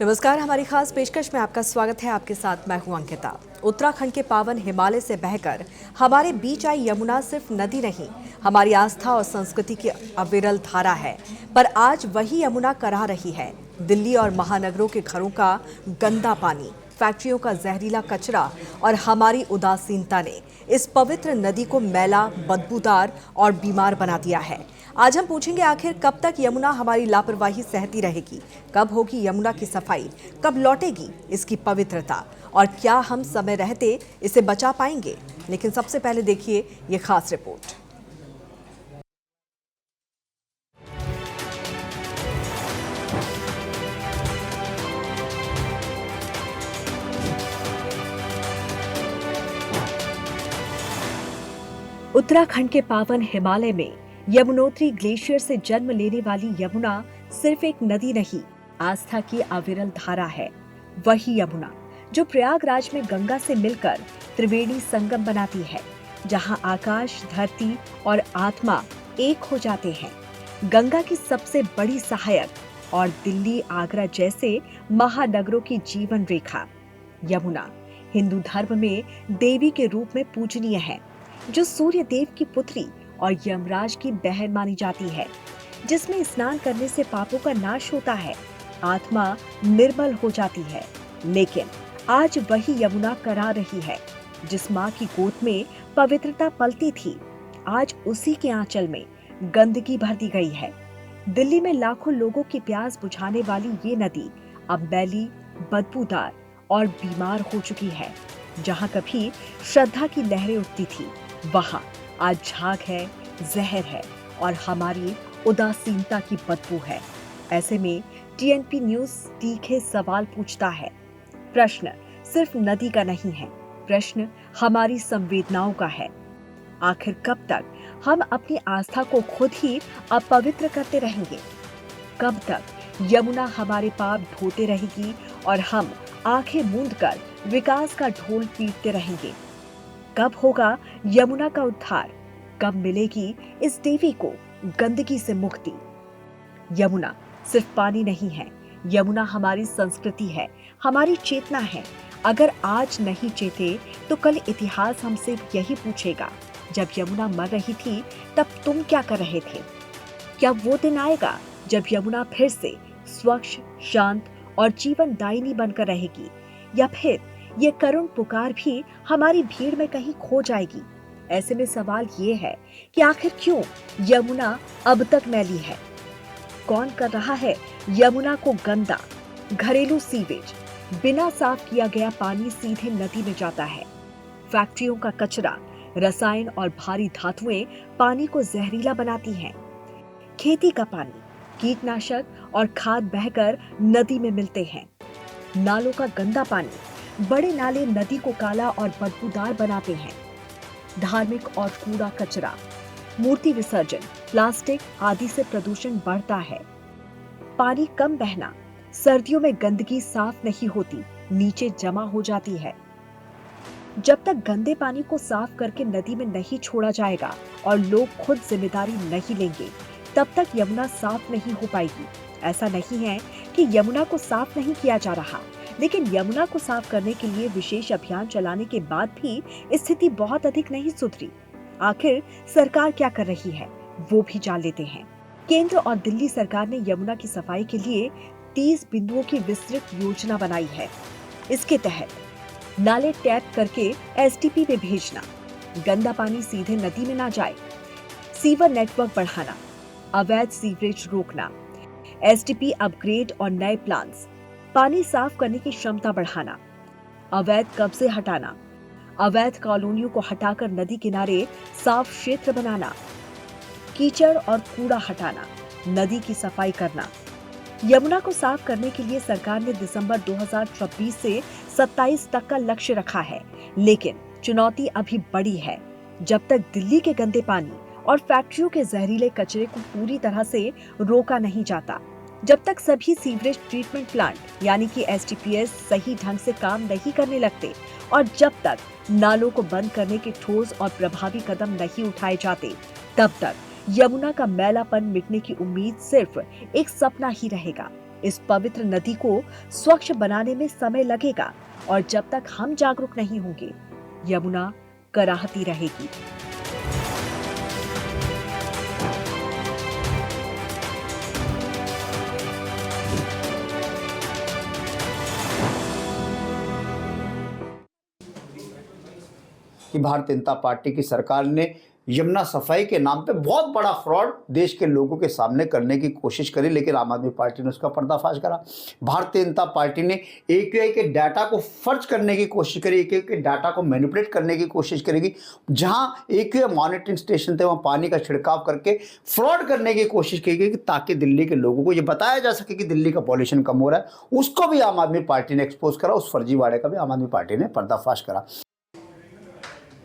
नमस्कार, हमारी खास पेशकश में आपका स्वागत है। आपके साथ मैं हूं अंकिता। उत्तराखंड के पावन हिमालय से बहकर हमारे बीच आई यमुना सिर्फ नदी नहीं, हमारी आस्था और संस्कृति की अविरल धारा है। पर आज वही यमुना करा रही है दिल्ली और महानगरों के घरों का गंदा पानी, फैक्ट्रियों का जहरीला कचरा और हमारी उदासीनता ने इस पवित्र नदी को मैला, बदबूदार और बीमार बना दिया है। आज हम पूछेंगे, आखिर कब तक यमुना हमारी लापरवाही सहती रहेगी? कब होगी यमुना की सफाई? कब लौटेगी इसकी पवित्रता? और क्या हम समय रहते इसे बचा पाएंगे? लेकिन सबसे पहले देखिए ये खास रिपोर्ट। उत्तराखंड के पावन हिमालय में यमुनोत्री ग्लेशियर से जन्म लेने वाली यमुना सिर्फ एक नदी नहीं, आस्था की अविरल धारा है। वही यमुना जो प्रयागराज में गंगा से मिलकर त्रिवेणी संगम बनाती है, जहां आकाश, धरती और आत्मा एक हो जाते हैं। गंगा की सबसे बड़ी सहायक और दिल्ली, आगरा जैसे महानगरों की जीवन रेखा। यमुना हिंदू धर्म में देवी के रूप में पूजनीय है, जो सूर्य देव की पुत्री और यमराज की बहन मानी जाती है, जिसमें स्नान करने से पापों का नाश होता है, आत्मा निर्मल हो जाती है। लेकिन आज वही यमुना करा रही है जिस माँ की गोद में पवित्रता पलती थी। आज उसी के आंचल में गंदगी भर दी गई है। दिल्ली में लाखों लोगों की प्यास बुझाने वाली ये नदी अब मैली, बदबूदार और बीमार हो चुकी है। जहाँ कभी श्रद्धा की लहरें उठती थी, वहाँ आज झाग है, जहर है और हमारी उदासीनता की बदबू है। ऐसे में टीएनपी न्यूज़ तीखे सवाल पूछता है। प्रश्न सिर्फ नदी का नहीं है, प्रश्न हमारी संवेदनाओं का है। आखिर कब तक हम अपनी आस्था को खुद ही अपवित्र करते रहेंगे? कब तक यमुना हमारे पाप धोते रहेगी और हम आंखें मूंदकर विकास का ढोल पीटते रहेंगे? कब होगा यमुना का उद्धार? कब मिलेगी इस देवी को गंदगी से मुक्ति? यमुना सिर्फ पानी नहीं है, यमुना हमारी संस्कृति है, हमारी चेतना है। अगर आज नहीं चेते तो कल इतिहास हमसे यही पूछेगा, जब यमुना मर रही थी तब तुम क्या कर रहे थे? क्या वो दिन आएगा जब यमुना फिर से स्वच्छ, शांत और जीवन दायिनी बनकर रहेगी? या फिर ये करुण पुकार भी हमारी भीड़ में कहीं खो जाएगी? ऐसे में सवाल ये है कि आखिर क्यों यमुना अब तक मैली है? कौन कर रहा है यमुना को गंदा? घरेलू सीवेज, बिना साफ किया गया पानी सीधे नदी में जाता है। फैक्ट्रियों का कचरा, रसायन और भारी धातुएं पानी को जहरीला बनाती हैं। खेती का पानी, कीटनाशक और खाद बहकर नदी में मिलते हैं। नालों का गंदा पानी, बड़े नाले नदी को काला और बदबूदार बनाते हैं। धार्मिक और कूड़ा कचरा, मूर्ति विसर्जन, प्लास्टिक आदि से प्रदूषण बढ़ता है। पानी कम बहना, सर्दियों में गंदगी साफ नहीं होती, नीचे जमा हो जाती है। जब तक गंदे पानी को साफ करके नदी में नहीं छोड़ा जाएगा और लोग खुद जिम्मेदारी नहीं लेंगे, तब तक यमुना साफ नहीं हो पाएगी। ऐसा नहीं है कि यमुना को साफ नहीं किया जा रहा, लेकिन यमुना को साफ करने के लिए विशेष अभियान चलाने के बाद भी स्थिति बहुत अधिक नहीं सुधरी। आखिर सरकार क्या कर रही है, वो भी जान लेते हैं। केंद्र और दिल्ली सरकार ने यमुना की सफाई के लिए 30 बिंदुओं की विस्तृत योजना बनाई है। इसके तहत नाले टैप करके एसटीपी में भेजना, गंदा पानी सीधे नदी में ना जाए, सीवर नेटवर्क बढ़ाना, अवैध सीवरेज रोकना, एसटीपी अपग्रेड और नए प्लान्स, पानी साफ करने की क्षमता बढ़ाना, अवैध कब्जे हटाना, अवैध कॉलोनियों को हटाकर नदी किनारे साफ क्षेत्र बनाना, कीचड़ और कूड़ा हटाना, नदी की सफाई करना। यमुना को साफ करने के लिए सरकार ने दिसंबर 2026 से 27 तक का लक्ष्य रखा है, लेकिन चुनौती अभी बड़ी है। जब तक दिल्ली के गंदे पानी और फैक्ट्रियों के जहरीले कचरे को पूरी तरह से रोका नहीं जाता, जब तक सभी सीवरेज ट्रीटमेंट प्लांट यानी कि एसटीपीएस सही ढंग से काम नहीं करने लगते और जब तक नालों को बंद करने के ठोस और प्रभावी कदम नहीं उठाए जाते, तब तक यमुना का मैलापन मिटने की उम्मीद सिर्फ एक सपना ही रहेगा। इस पवित्र नदी को स्वच्छ बनाने में समय लगेगा और जब तक हम जागरूक नहीं होंगे, यमुना कराहती रहेगी। कि भारतीय जनता पार्टी की सरकार ने यमुना सफाई के नाम पे बहुत बड़ा फ्रॉड देश के लोगों के सामने करने की कोशिश करी, लेकिन आम आदमी पार्टी ने उसका पर्दाफाश करा। भारतीय जनता पार्टी ने AQI के डाटा को फर्ज करने की कोशिश करी, AQI के डाटा को मैनिपुलेट करने की कोशिश करेगी। जहां AQI मॉनिटरिंग स्टेशन थे वहां पानी का छिड़काव करके फ्रॉड करने की कोशिश की गई, ताकि दिल्ली के लोगों को यह बताया जा सके कि दिल्ली का पॉल्यूशन कम हो रहा है। उसको भी आम आदमी पार्टी ने एक्सपोज करा, उस फर्जीवाड़े का भी आम आदमी पार्टी ने पर्दाफाश करा।